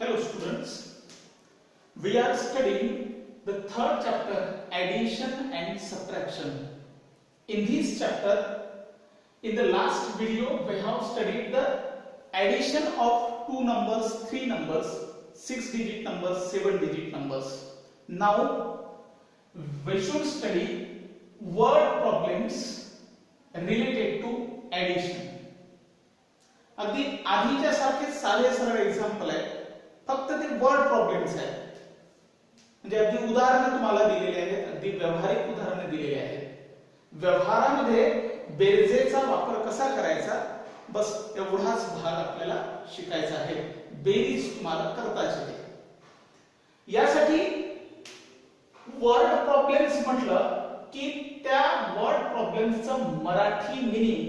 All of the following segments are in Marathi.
Hello students, we are studying the third chapter, addition and subtraction. In this chapter, in the last video we have studied the addition of two numbers, three numbers, 6-digit numbers, 7-digit numbers. Now we should study word problems related to addition. अगदी आधीच्या सारखे साधे सरळ एक्झाम्पल आहे, फक्त ते वर्ड प्रॉब्लेम्स आहेत. म्हणजे अगदी उदाहरणे तुम्हाला दिलेली आहेत, अगदी व्यावहारिक उदाहरणे दिलेली आहेत. व्यवहारामध्ये बेरजेचा वापर कसा करायचा, बस एवढाच भाग आपल्याला शिकायचा आहे. बेरीज तुम्हाला करताच येते. यासाठी वर्ड प्रॉब्लेम्स म्हटलं की त्या वर्ड प्रॉब्लेम्सचं मराठी मीनिंग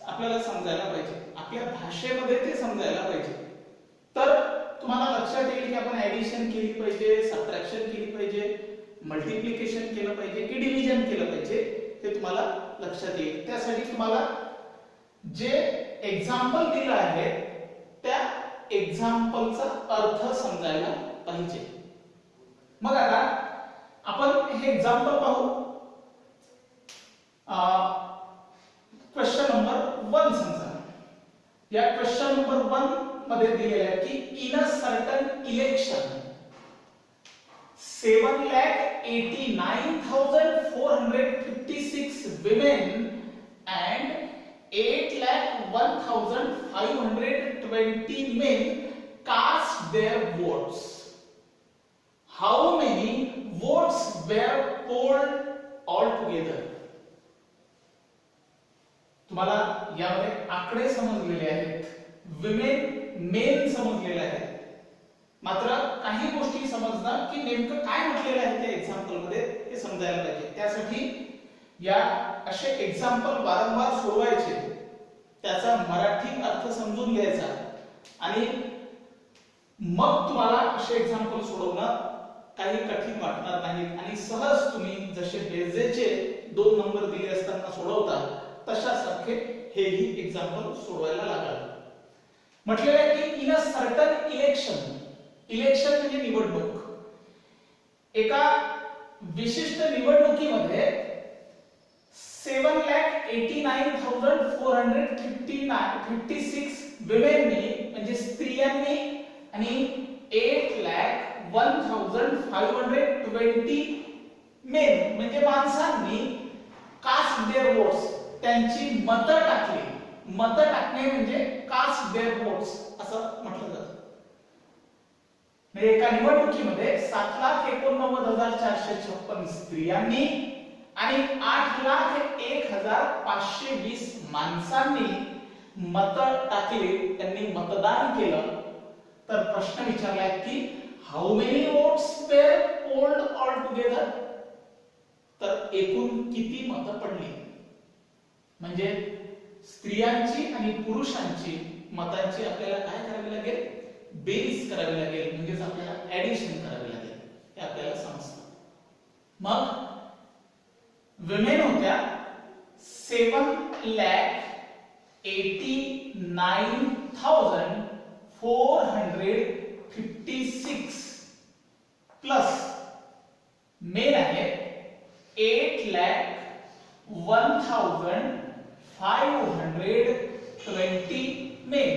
आपल्याला समजायला पाहिजे, आपल्या भाषेमध्ये ते समजायला पाहिजे. तर तुम्हाला लक्षात येईल की आपण ऍडिशन केली पाहिजे, सबट्रॅक्शन केली पाहिजे, मल्टिप्लिकेशन केलं पाहिजे की डिव्हिजन केलं पाहिजे, ते तुम्हाला लक्षात येईल. त्यासाठी तुम्हाला जे एक्झाम्पल दिलं आहे त्या एक्झाम्पलचा अर्थ समजायला पाहिजे. मग आता आपण हे एक्झाम्पल पाहू. क्वेश्चन नंबर 1 समजा. या क्वेश्चन नंबर 1 मध्ये दिलेलं आहे की in a certain election 7,89,456 women and 8,01,520 men cast their votes. How many votes were polled altogether? तुम्हाला यामध्ये आकडे समजलेले आहेत, विमेन मेन समजलेले आहेत, मात्र काही गोष्टी समजणं की नेमकं काय म्हटलेलं आहे त्या एक्झाम्पल मध्ये हे समजायला पाहिजे. त्यासाठी या असे एक्झाम्पल वारंवार सोडवायचे, त्याचा मराठी अर्थ समजून घ्यायचा आणि मग तुम्हाला असे एक्झाम्पल सोडवणं काही कठीण वाटणार नाही आणि सहज तुम्ही जसे बेरजेचे 2 नंबर दिले असताना सोडवता तशासारखे हेही एक्झाम्पल सोडवायला लागेल. म्हटलेलं आहे की in a certain election, election म्हणजे निवडणूक, एका विशिष्ट निवडणुकीमध्ये 7,89,456 विमेननी म्हणजे स्त्रियांनी आणि 8,01,520 मेन म्हणजे माणसांनी कास्ट देअर वोट्स, त्यांची मतं टाकली. मतं टाकणे म्हणजे कास्ट देअर वोट्स असं म्हटलं जातं. म्हणजे एका निवडणुकीमध्ये 7,89,456 स्त्रियांनी आणि 8,01,520 माणसांनी मतं टाकली, त्यांनी मतदान केलं. तर प्रश्न विचारलाय की how many votes were polled altogether, तर एकूण किती मतं पडली. म्हणजे स्त्रियांची आणि पुरुषांची मतांची आपल्याला काय करावी लागेल, बेरीज करावी लागेल, म्हणजेच आपल्याला ऍडिशन करावी लागेल, हे आपल्याला समजतं. मग विमेन होत्या 7,89,456 प्लस मेन आहे 8,01,520 मेन.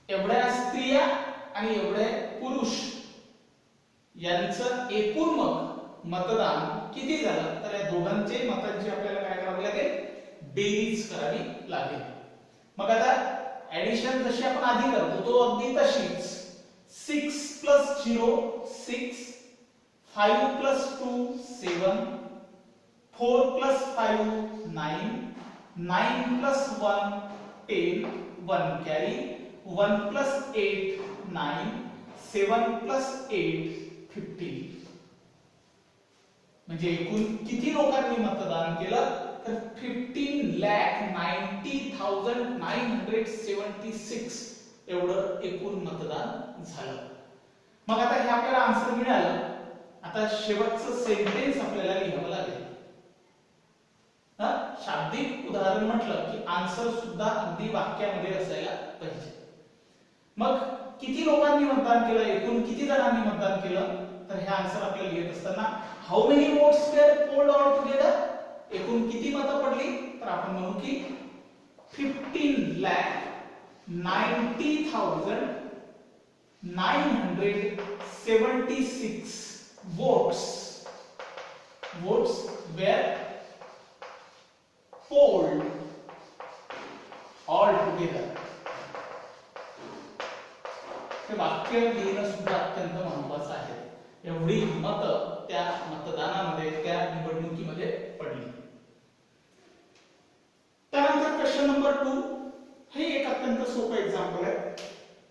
एवढ्या स्त्रिया आणि एवढे पुरुष यांचं एकूण मतदान किती झालं, तर या दोघांचे मतांची आपल्याला काय करावी लागेल, बेरीज करावी लागेल. मग आता ऍडिशन जशी आपण आधी करतो तो अगदी तशीच. 6 + 0 6, 5 + 2 7, 4 + 5 9, 9 + 1 10, 1 कॅरी, 1 + 8 9, 7 + 8 15. म्हणजे एकूण किती लोकांनी मतदान केलं, तर 15,90,976 एवढं एकूण मतदान झालं. मग आता हे आपल्याला आन्सर मिळालं. आता शेवटचं सेंटेन्स आपल्याला लिहावं लागेल. शाब्दिक उदाहरण म्हटलं की आन्सर सुद्धा अगदी वाक्यामध्ये असायला पाहिजे. मग किती लोकांनी मतदान केलं, एकूण किती जणांनी मतदान केलं, तर हे आन्सर आपल्याला लिहित असताना how many votes were polled altogether, एकूण किती मतं पडली, तर आपण म्हणू की 15,90,976 votes were polled all together. हे वाक्य लिहिणं सुद्धा अत्यंत महत्त्वाचं आहे. एवढी मतं त्या मतदानामध्ये, त्या निवडणुकीमध्ये पडली. त्यानंतर क्वेश्चन नंबर 2, हे एक अत्यंत सोपं एक्झाम्पल आहे.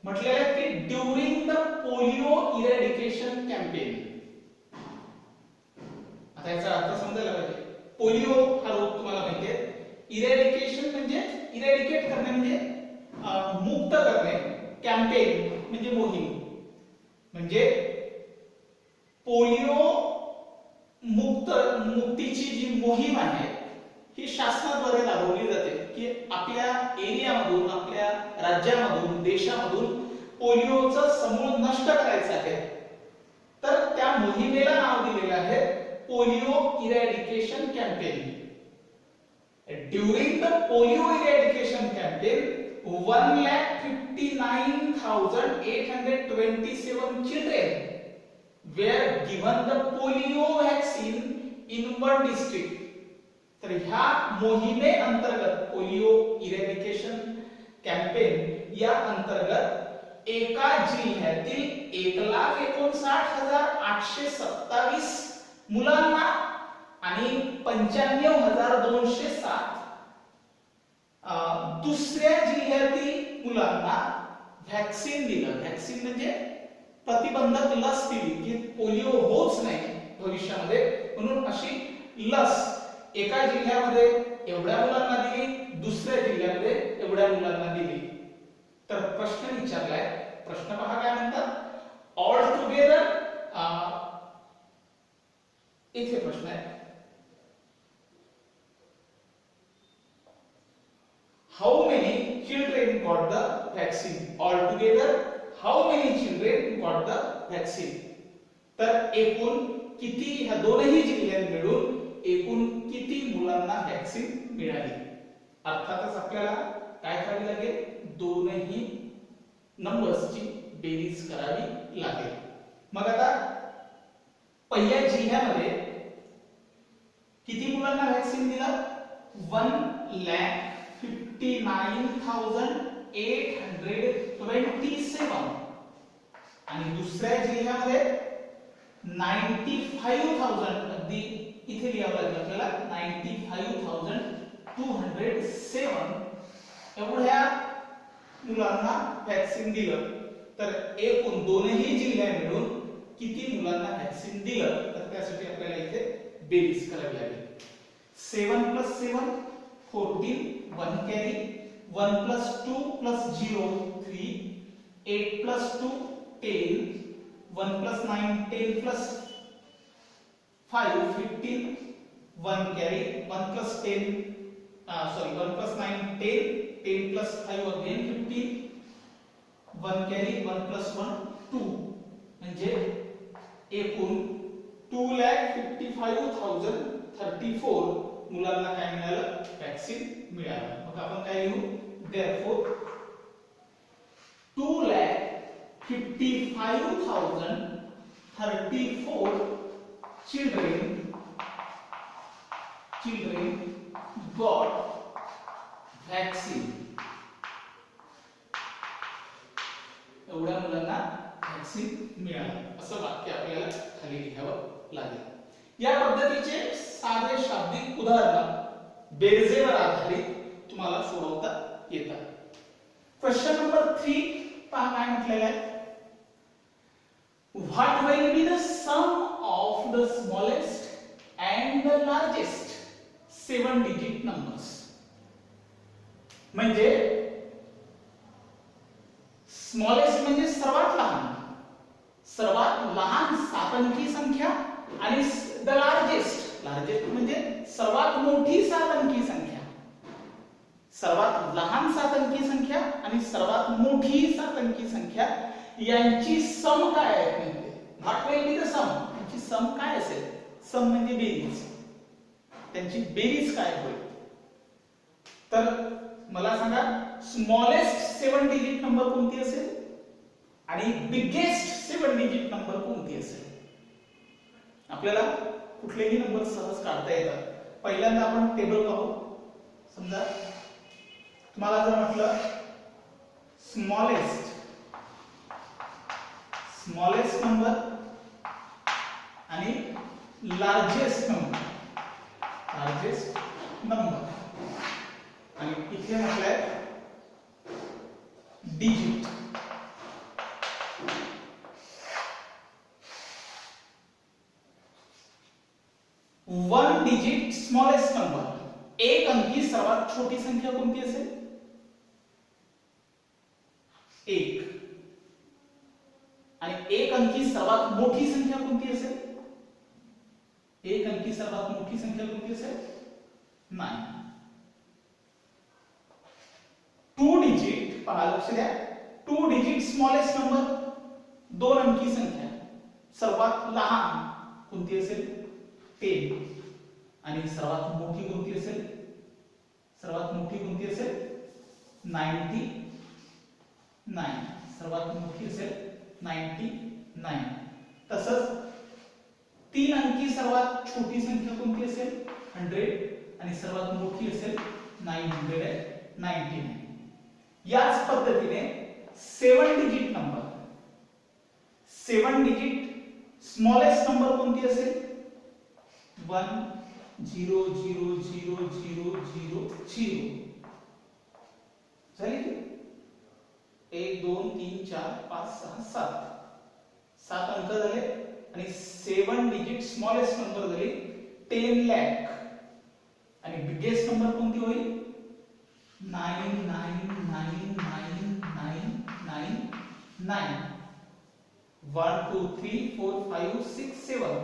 म्हटलेलं आहे की during the polio eradication campaign. आता याचा अर्थ समजायला पाहिजे. पोलिओ हा रोग तुम्हाला माहिती आहे. इरॅडिकेशन म्हणजे इरॅडिकेट करणे, म्हणजे मुक्त करणे. कॅम्पेन म्हणजे मोहीम. म्हणजे पोलिओ मुक्तीची जी मोहीम आहे ही शासनाद्वारे राबवली जाते की आपल्या एरियामधून, आपल्या राज्यामधून, देशामधून पोलिओचं समूळ नष्ट करायचं आहे. तर त्या मोहिमेला नाव दिलेलं आहे polio eradication campaign. During the polio eradication campaign 1,59,827 children were given the polio vaccine in one district. तर ह्या मोहिमे अंतर्गत, पोलिओ इरॅडिकेशन कॅम्पेन या अंतर्गत एका जिल्ह्यातील 1,59,827 मुलांना आणि 95,207 दुसऱ्या जिल्ह्यातील मुलांना व्हॅक्सिन दिलं. व्हॅक्सिन म्हणजे प्रतिबंधक लस दिली की पोलिओ होच नाही भविष्यामध्ये, म्हणून अशी लस एका जिल्ह्यामध्ये एवढ्या मुलांना दिली, दुसऱ्या जिल्ह्यामध्ये एवढ्या मुलांना दिली. तर प्रश्न विचारलाय. प्रश्न पहा काय म्हणतात. ऑल टुगेदर, इथे प्रश्न आहे, how many children got the vaccine? Altogether, how many children got the vaccine? तर एकूण किती, ह्या दोनही जिल्ह्यांत मिळून एकूण किती मुलांना व्हॅक्सिन मिळाली. अर्थातच आपल्याला काय करावी लागेल, दोनही नंबर्सची बेरीज करावी लागेल. मग आता पहिल्या जिल्ह्यामध्ये किती मुलांना व्हॅक्सिन दिलं, 1,59,827 आणि दुसऱ्या जिल्ह्यामध्ये 95,000, अगदी इथे लिहावं लागेल आपल्याला, 95,207 एवढ्या मुलांना व्हॅक्सिन दिलं. तर एकूण दोनही जिल्ह्या मिळून किती मुलांना व्हॅक्सिन दिलं, तर त्यासाठी आपल्याला इथे बेरीज करावी लागेल. 7 + 7 14, 1 कॅरी, 1 + 2 + 0 3, 8 + 2 10, 1 + 9 10 + 5 15, 1 carry, 1 + 10 1 + 9 10, 10 + 5 again 15, 1 carry, 1 + 1 2, म्हणजे एकूण 2,55,034 मुलांना काय मिळालं, व्हॅक्सिन मिळालं. मग आपण काय लिहू, therefore 2,55,034 children got vaccine. एवढ्या मुलांना व्हॅक्सिन मिळालं, असं वाक्य आपल्याला खाली लिहावं लागेल. या पद्धतीचे साधे शाब्दिक उदाहरण बेरजेवर आधारित तुम्हाला सोडवता येतात. क्वेश्चन नंबर 3 पहा काय म्हटलेलं आहे. What will be the sum of the smallest and the largest 7-digit numbers? म्हणजे स्मॉलेस्ट म्हणजे सर्वात लहान 7 अंकी संख्या आणि द लार्जेस्ट म्हणजे सर्वात मोठी 7 अंकी संख्या. सर्वात लहान 7 अंकी संख्या आणि सर्वात मोठी 7 अंकी संख्या यांची सम काय आहे म्हणजे व्हॉट विल बी द सम, यांची सम काय असेल, सम म्हणजे बेरीज, त्यांची बेरीज काय होईल. तर मला सांगा स्मॉलेस्ट 7 डिजिट नंबर कोणती असेल आणि बिगेस्ट 7 डिजिट नंबर कोणती असेल. आपल्याला कुठलेही नंबर सहज काढता येतात. पहिल्यांदा आपण टेबल पाहू. समजा तुम्हाला जर म्हटलं स्मॉलेस्ट नंबर आणि लार्जेस्ट नंबर आणि इथे म्हटलंय digit. One digit smallest number, एक अंकी सर्वात छोटी संख्या कोणती असेल, एक. आणि एक अंकी सर्वात मोठी संख्या कोणती असेल, एक अंकी सर्वात मोठी संख्या कोणती असेल, 9. 2 डिजिट, पहा लक्ष द्या, 2 डिजिट स्मॉलेस्ट नंबर, दोन अंकी संख्या सर्वात लहान कोणती असेल, 10. आणि सर्वात मोठी कोणती असेल, सर्वात मोठी कोणती असेल, 99. सर्वात मोठी असेल 99. तसंच 3 अंकी सर्वात छोटी संख्या कोणती असेल, 100. आणि सर्वात मोठी असेल 999. याच पद्धतीने 7 digit number, 7 digit smallest number कोणती असेल, 1 0 0 0 0 0 0. झाली 1 2 3 4 5 6 7 7 अंक झाले. आणि 7 डिजिट स्मॉलेस्ट नंबर झाली 10 लाख. आणि बिगेस्ट नंबर कोणती होईल, 9999999. 1 2 3 4 5 6 7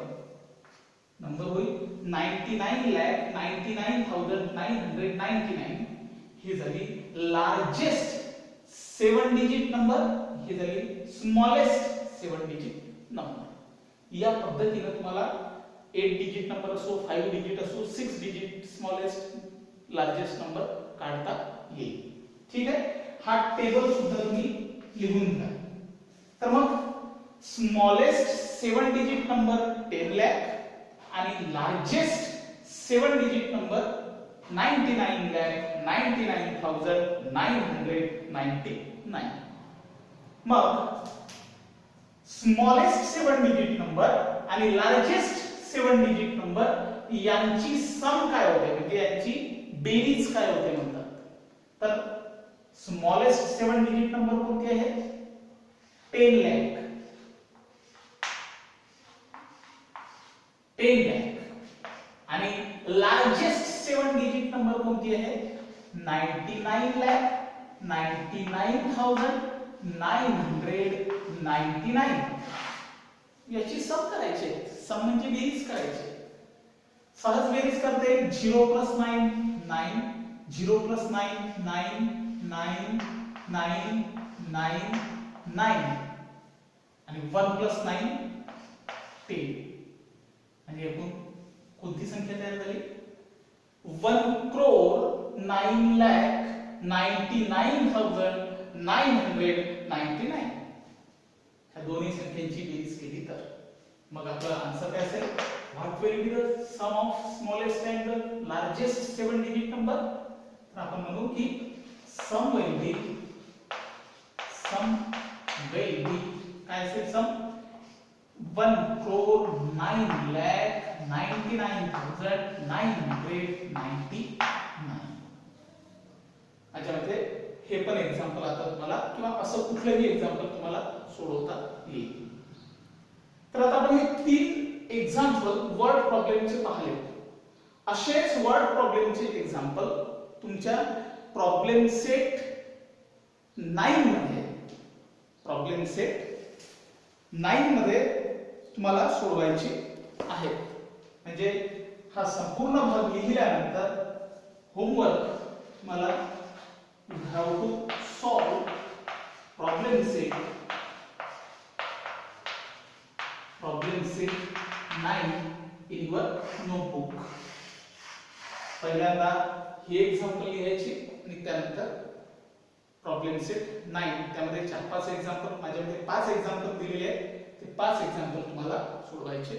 नंबर होईल 99,99,999. ही झाली लार्जेस्ट 7 डिजिट नंबर, ही झाली स्मॉलेस्ट 7 डिजिट नंबर. या पद्धतीने तुम्हाला 8 डिजिट नंबर असो, 5 डिजिट असो, 6 डिजिट स्मॉलेस्ट लार्जेस्ट नंबर काढता येईल. ठीक आहे, हा टेबल सुद्धा तुम्ही लिहून घ्या. तर मग स्मॉलेस्ट 7 डिजिट नंबर 10 लाख आणि लार्जेस्ट 7 डिजिट नंबर 99,99,999. मग स्मॉलेस्ट 7 डिजिट नंबर आणि लार्जेस्ट 7 डिजिट नंबर यांची सम काय होते, म्हणजे यांची बेरीज काय होते म्हणतात. तर स्मॉलेस्ट 7 डिजिट नंबर कोणती आहे, 10 लाख. 10 लाख. आणि लार्जेस्ट 7 डिजिट नंबर कोणती आहे, 99,99,999. याची सम करायची, सम म्हणजे बेरीज करायची. सहज बेरीज करते. 0 + 9 9, 0 + 9 9, 9 9 9 9. आणि 1 + 9 10. म्हणजे एकूण कोणती संख्या तयार झाली, 1,99,99,999. ह्या दोन्ही संख्यांची बेरीज केली तर मग आपला आन्सर काय असेल, what will be the sum of smallest and the largest 7 digit number. तर आपण म्हणू की सम विल बी काय असेल, सम 1,09,99,999. याच्यामध्ये हे पण एक्झाम्पल आता तुम्हाला किंवा असं कुठलंही एक्झाम्पल तुम्हाला सोडवता येईल. तर आता आपण हे 3 एक्झाम्पल वर्ड प्रॉब्लेमचे पाहिले. असेच वर्ड प्रॉब्लेमचे एक्झाम्पल तुमच्या प्रॉब्लेम सेट 9 मध्ये, प्रॉब्लेम सेट 9 मध्ये तुम्हाला सोडवायची आहे. म्हणजे हा संपूर्ण भाग लिहिल्यानंतर होमवर्क मला you have to solve problem set 9 in your notebook. पहिल्यांदा हे एक्झाम्पल लिहायचे आणि त्यानंतर प्रॉब्लेम सेट 9 त्यामध्ये 4-5 एक्झाम्पल माझ्याकडे 5 एक्झाम्पल दिलेले आहेत ते 5 एक्झाम्पल तुम्हाला सोडवायचे